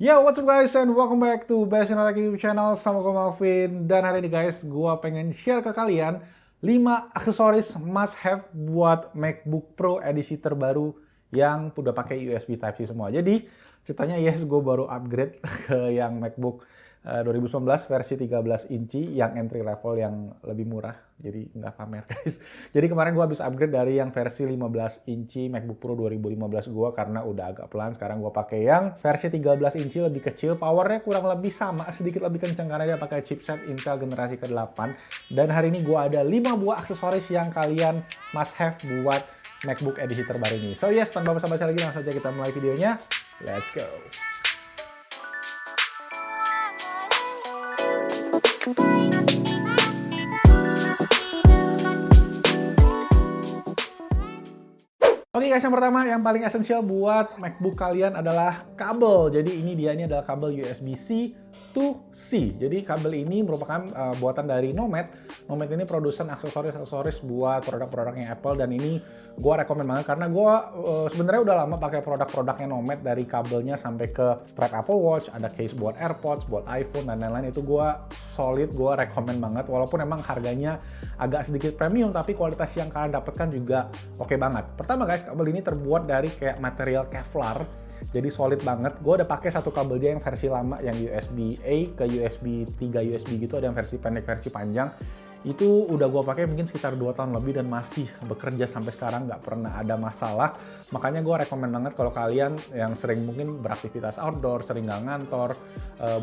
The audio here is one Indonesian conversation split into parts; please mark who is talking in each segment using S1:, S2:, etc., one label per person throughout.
S1: Yo, what's up guys and welcome back to Best Tech YouTube channel sama gue Malvin. Dan hari ini guys, gue pengen share ke kalian 5 aksesoris must have buat MacBook Pro edisi terbaru yang udah pakai USB Type-C semua. Jadi ceritanya yes, gue baru upgrade ke yang MacBook 2019 versi 13 inci yang entry level yang lebih murah. Jadi nggak pamer guys. Jadi kemarin gue habis upgrade dari yang versi 15 inci MacBook Pro 2015 gue karena udah agak pelan. Sekarang gue pakai yang versi 13 inci lebih kecil. Powernya kurang lebih sama, sedikit lebih kencang karena dia pakai chipset Intel generasi ke-8. Dan hari ini gue ada 5 buah aksesoris yang kalian must have buat MacBook edisi terbaru ini. So yes, tanpa basa-basi lagi langsung saja kita mulai videonya. Let's go! Oke guys, yang pertama yang paling esensial buat MacBook kalian adalah kabel. Jadi ini adalah kabel USB-C to C. Jadi kabel ini merupakan buatan dari Nomad. Nomad ini produsen aksesoris buat produk-produknya Apple, dan ini gue rekomen banget karena gue sebenarnya udah lama pakai produk-produknya Nomad, dari kabelnya sampai ke strap Apple Watch, ada case buat AirPods, buat iPhone dan lain-lain. Itu gue solid, gue rekomen banget. Walaupun emang harganya agak sedikit premium, tapi kualitas yang kalian dapatkan juga oke banget. Pertama guys, kabel ini terbuat dari kayak material Kevlar, jadi solid banget. Gue udah pakai satu kabel dia yang versi lama, yang USB-A ke USB 3 USB gitu, ada yang versi pendek, versi panjang. Itu udah gue pakai mungkin sekitar 2 tahun lebih dan masih bekerja sampai sekarang, nggak pernah ada masalah. Makanya gue rekomen banget kalau kalian yang sering mungkin beraktivitas outdoor, sering nggak ngantor,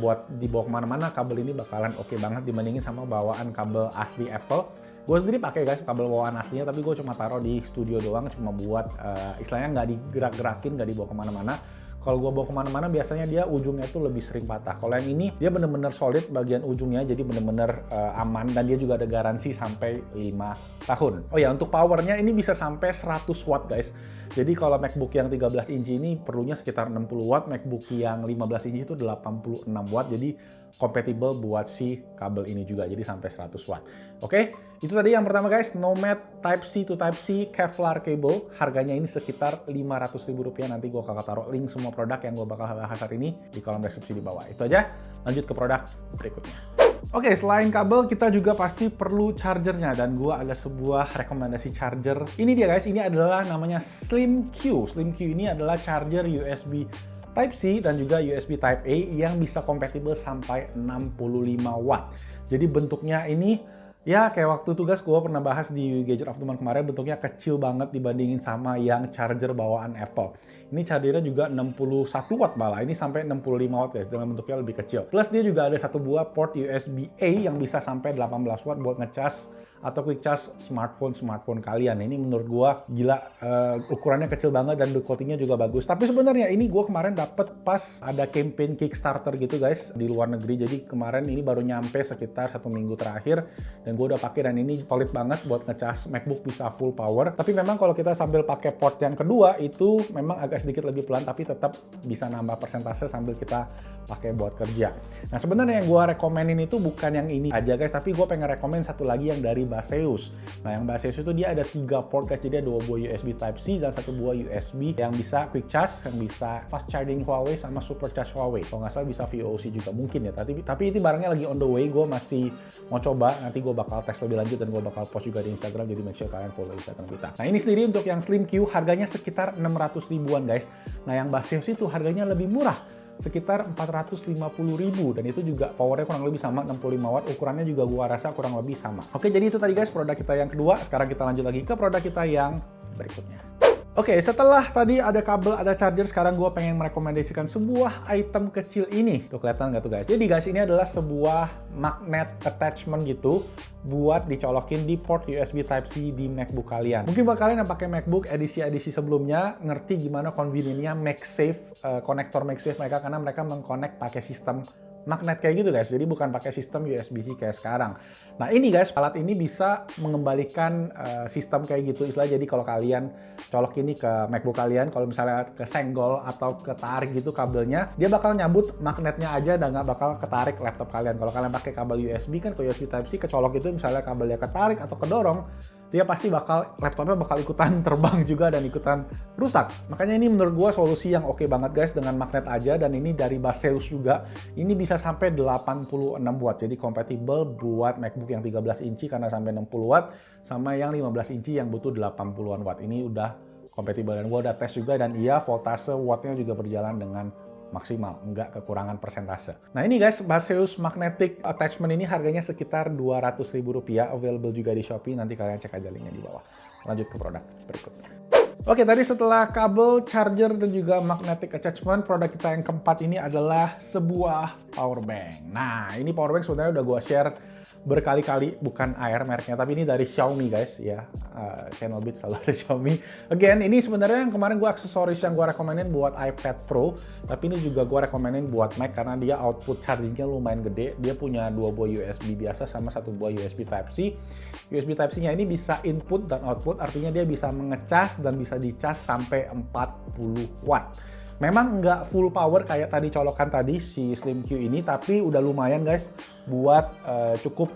S1: buat dibawa kemana-mana, kabel ini bakalan oke banget dibandingin sama bawaan kabel asli Apple. Gue sendiri pakai guys kabel bawaan aslinya, tapi gue cuma taruh di studio doang, cuma buat istilahnya nggak digerak-gerakin, nggak dibawa kemana-mana. Kalau gue bawa kemana-mana biasanya dia ujungnya itu lebih sering patah. Kalau yang ini dia bener-bener solid bagian ujungnya, jadi bener-bener aman, dan dia juga ada garansi sampai 5 tahun. Oh ya, untuk powernya ini bisa sampai 100 watt guys. Jadi kalau MacBook yang 13 inci ini perlunya sekitar 60 watt, MacBook yang 15 inci itu 86 watt, jadi kompatibel buat si kabel ini juga, jadi sampai 100 watt. Oke, itu tadi yang pertama guys, Nomad Type-C to Type-C Kevlar cable. Harganya ini sekitar Rp500.000. Nanti gue bakal taruh link semua produk yang gue bakal bahas hari ini di kolom deskripsi di bawah. Itu aja, lanjut ke produk berikutnya. Oke, selain kabel kita juga pasti perlu chargernya, dan gue ada sebuah rekomendasi charger. Ini dia guys, ini adalah namanya SlimQ. SlimQ ini adalah charger USB Type-C dan juga USB Type-A yang bisa kompatibel sampai 65 watt. Jadi bentuknya ini ya kayak waktu tugas gue pernah bahas di Gadget of the Month kemarin, bentuknya kecil banget dibandingin sama yang charger bawaan Apple. Ini chargernya juga 61 watt malah, ini sampai 65 watt guys, dengan bentuknya lebih kecil. Plus dia juga ada satu buah port USB-A yang bisa sampai 18 watt buat ngecas atau quick charge smartphone kalian. Ini menurut gua gila, ukurannya kecil banget dan build quality-nya juga bagus. Tapi sebenarnya ini gua kemarin dapet pas ada campaign Kickstarter gitu guys di luar negeri. Jadi kemarin ini baru nyampe sekitar 1 minggu terakhir, dan gua udah pakai, dan ini solid banget buat ngecas MacBook, bisa full power. Tapi memang kalau kita sambil pakai port yang kedua itu memang agak sedikit lebih pelan, tapi tetap bisa nambah persentase sambil kita pakai buat kerja. Nah sebenarnya yang gua rekomenin itu bukan yang ini aja guys, tapi gua pengen rekomen satu lagi yang dari Baseus. Nah yang Baseus itu dia ada 3 port guys, jadi ada 2 buah USB Type-C dan 1 buah USB yang bisa quick charge, yang bisa fast charging Huawei sama super charge Huawei. Kalau nggak salah bisa VOC juga mungkin ya, tapi itu barangnya lagi on the way, gue masih mau coba, nanti gue bakal tes lebih lanjut dan gue bakal post juga di Instagram, jadi make sure kalian follow Instagram kita. Nah ini sendiri untuk yang SlimQ harganya sekitar 600 ribuan guys. Nah yang Baseus itu harganya lebih murah, sekitar 450.000, dan itu juga powernya kurang lebih sama 65 watt, ukurannya juga gua rasa kurang lebih sama. Oke, jadi itu tadi guys produk kita yang kedua. Sekarang kita lanjut lagi ke produk kita yang berikutnya. Oke, setelah tadi ada kabel, ada charger, sekarang gue pengen merekomendasikan sebuah item kecil ini. Tuh kelihatan nggak tuh guys? Jadi guys, ini adalah sebuah magnet attachment gitu buat dicolokin di port USB Type-C di MacBook kalian. Mungkin buat kalian yang pakai MacBook edisi-edisi sebelumnya ngerti gimana convenient-nya MagSafe, konektor MagSafe mereka, karena mereka mengkonek pakai sistem magnet kayak gitu guys, jadi bukan pakai sistem USB-C kayak sekarang. Nah ini guys, alat ini bisa mengembalikan sistem kayak gitu istilah. Jadi kalau kalian colok ini ke MacBook kalian, kalau misalnya kesenggol atau ketarik gitu kabelnya, dia bakal nyabut magnetnya aja dan nggak bakal ketarik laptop kalian. Kalau kalian pakai kabel USB kan, ke USB Type-C kecolok itu misalnya kabelnya ketarik atau kedorong, dia pasti laptopnya bakal ikutan terbang juga dan ikutan rusak. Makanya ini menurut gua solusi yang oke banget guys, dengan magnet aja, dan ini dari Baseus juga. Ini bisa sampai 86 watt, jadi kompatibel buat MacBook yang 13 inci karena sampai 60 watt, sama yang 15 inci yang butuh 80-an watt. Ini udah kompatibel dan gua udah tes juga, dan iya voltase wattnya juga berjalan dengan maksimal, nggak kekurangan persentase. Nah ini guys, Baseus Magnetic Attachment ini harganya sekitar Rp200.000, available juga di Shopee, nanti kalian cek aja linknya di bawah. Lanjut ke produk berikutnya. Oke, tadi setelah kabel, charger, dan juga magnetic attachment, produk kita yang keempat ini adalah sebuah power bank. Nah, ini power bank sebenarnya udah gue share berkali-kali, bukan Air mereknya, tapi ini dari Xiaomi guys, ya. Channel Beat selalu ada Xiaomi. Again, ini sebenarnya yang kemarin gue aksesoris yang gue rekomenin buat iPad Pro, tapi ini juga gue rekomenin buat Mac karena dia output chargingnya lumayan gede. Dia punya 2 buah USB biasa sama 1 buah USB Type-C. USB Type-C-nya ini bisa input dan output, artinya dia bisa mengecas dan bisa dicas sampai 40 watt. Memang nggak full power kayak tadi colokan tadi si Slim Q ini, tapi udah lumayan guys buat cukup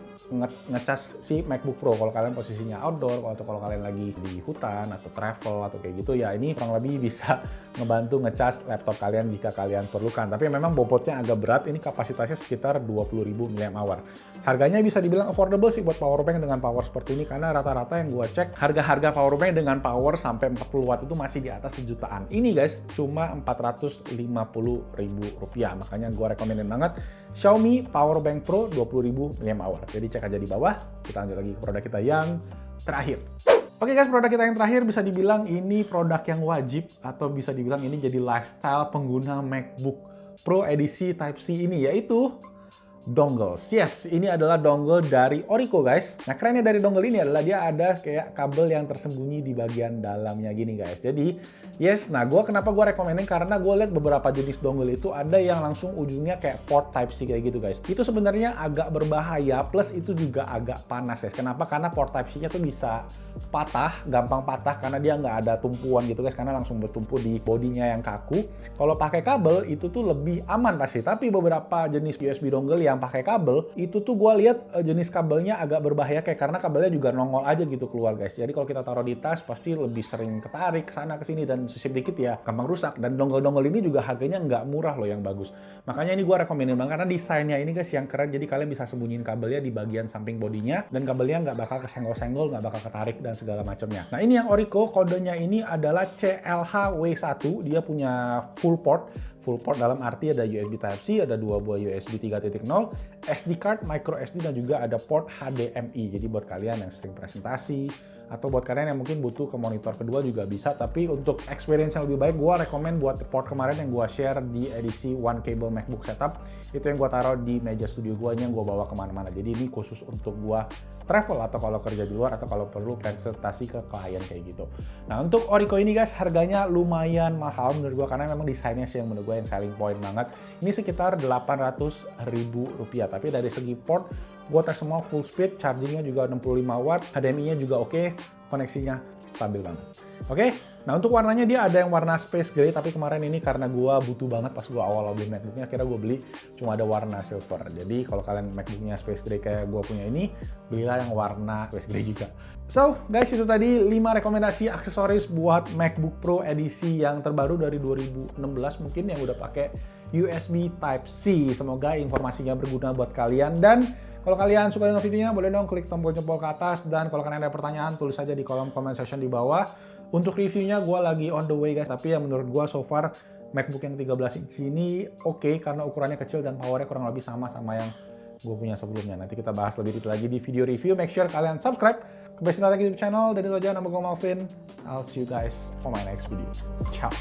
S1: ngecas si MacBook Pro kalau kalian posisinya outdoor, atau kalau kalian lagi di hutan atau travel atau kayak gitu ya, ini kurang lebih bisa ngebantu ngecas laptop kalian jika kalian perlukan. Tapi memang bobotnya agak berat, ini kapasitasnya sekitar 20.000 mAh. Harganya bisa dibilang affordable sih buat powerbank dengan power seperti ini, karena rata-rata yang gua cek harga-harga powerbank dengan power sampai 40 watt itu masih di atas sejutaan. Ini guys cuma Rp450.000, makanya gua rekomenin banget Xiaomi Powerbank Pro 20.000 mAh. Jadi cek aja di bawah. Kita lanjut lagi ke produk kita yang terakhir. Oke guys, produk kita yang terakhir bisa dibilang ini produk yang wajib, atau bisa dibilang ini jadi lifestyle pengguna MacBook Pro edisi Type-C ini, yaitu dongles. Yes, ini adalah dongle dari Orico guys. Nah, kerennya dari dongle ini adalah dia ada kayak kabel yang tersembunyi di bagian dalamnya gini guys. Jadi, yes, nah kenapa gue rekomenin, karena gue lihat beberapa jenis dongle itu ada yang langsung ujungnya kayak port Type-C kayak gitu guys. Itu sebenarnya agak berbahaya, plus itu juga agak panas guys. Kenapa? Karena port Type-C-nya tuh bisa patah, gampang patah karena dia nggak ada tumpuan gitu guys, karena langsung bertumpu di bodinya yang kaku. Kalau pakai kabel itu tuh lebih aman pasti, tapi beberapa jenis USB dongle yang pakai kabel itu tuh gue lihat jenis kabelnya agak berbahaya, kayak karena kabelnya juga nongol aja gitu keluar guys. Jadi kalau kita taruh di tas pasti lebih sering ketarik ke sana ke sini, dan sisip dikit ya gampang rusak. Dan dongle-dongle ini juga harganya nggak murah loh yang bagus. Makanya ini gue rekomenin banget karena desainnya ini guys yang keren. Jadi kalian bisa sembunyiin kabelnya di bagian samping bodinya, dan kabelnya nggak bakal kesenggol-senggol, nggak bakal ketarik dan segala macamnya. Nah ini yang Orico, kodenya ini adalah CLHW1. Dia punya full port dalam arti ada USB Type-C, ada 2 buah USB 3.0, SD card, micro SD, dan juga ada port HDMI. Jadi buat kalian yang sering presentasi, atau buat kalian yang mungkin butuh ke monitor kedua juga bisa. Tapi untuk experience yang lebih baik, gue rekomen buat port kemarin yang gue share di edisi One Cable MacBook Setup. Itu yang gue taruh di meja studio gue, yang gue bawa kemana-mana. Jadi ini khusus untuk gue travel, atau kalau kerja di luar, atau kalau perlu presentasi ke klien kayak gitu. Nah untuk Orico ini guys, harganya lumayan mahal menurut gue, karena memang desainnya sih yang menurut gue yang selling point banget. Ini sekitar Rp800.000, tapi dari segi port gue tes semua full speed, chargingnya juga 65 watt, HDMI-nya juga oke, koneksinya stabil banget. Oke, nah untuk warnanya dia ada yang warna space gray, tapi kemarin ini karena gue butuh banget pas gue awal beli MacBooknya, akhirnya gue beli cuma ada warna silver. Jadi kalau kalian MacBooknya space gray kayak gue punya ini, belilah yang warna space gray juga. So guys, itu tadi 5 rekomendasi aksesoris buat MacBook Pro edisi yang terbaru dari 2016 mungkin, yang udah pakai USB Type-C. Semoga informasinya berguna buat kalian, dan kalau kalian suka dengan videonya, boleh dong klik tombol jempol ke atas, dan kalau kalian ada pertanyaan, tulis aja di kolom comment section di bawah. Untuk reviewnya gue lagi on the way guys, tapi ya menurut gue so far MacBook yang 13 inch ini oke, karena ukurannya kecil dan powernya kurang lebih sama yang gue punya sebelumnya. Nanti kita bahas lebih detail lagi di video review. Make sure kalian subscribe ke Best Tech YouTube channel, dan itu aja, nama gue Malvin. I'll see you guys for my next video. Ciao.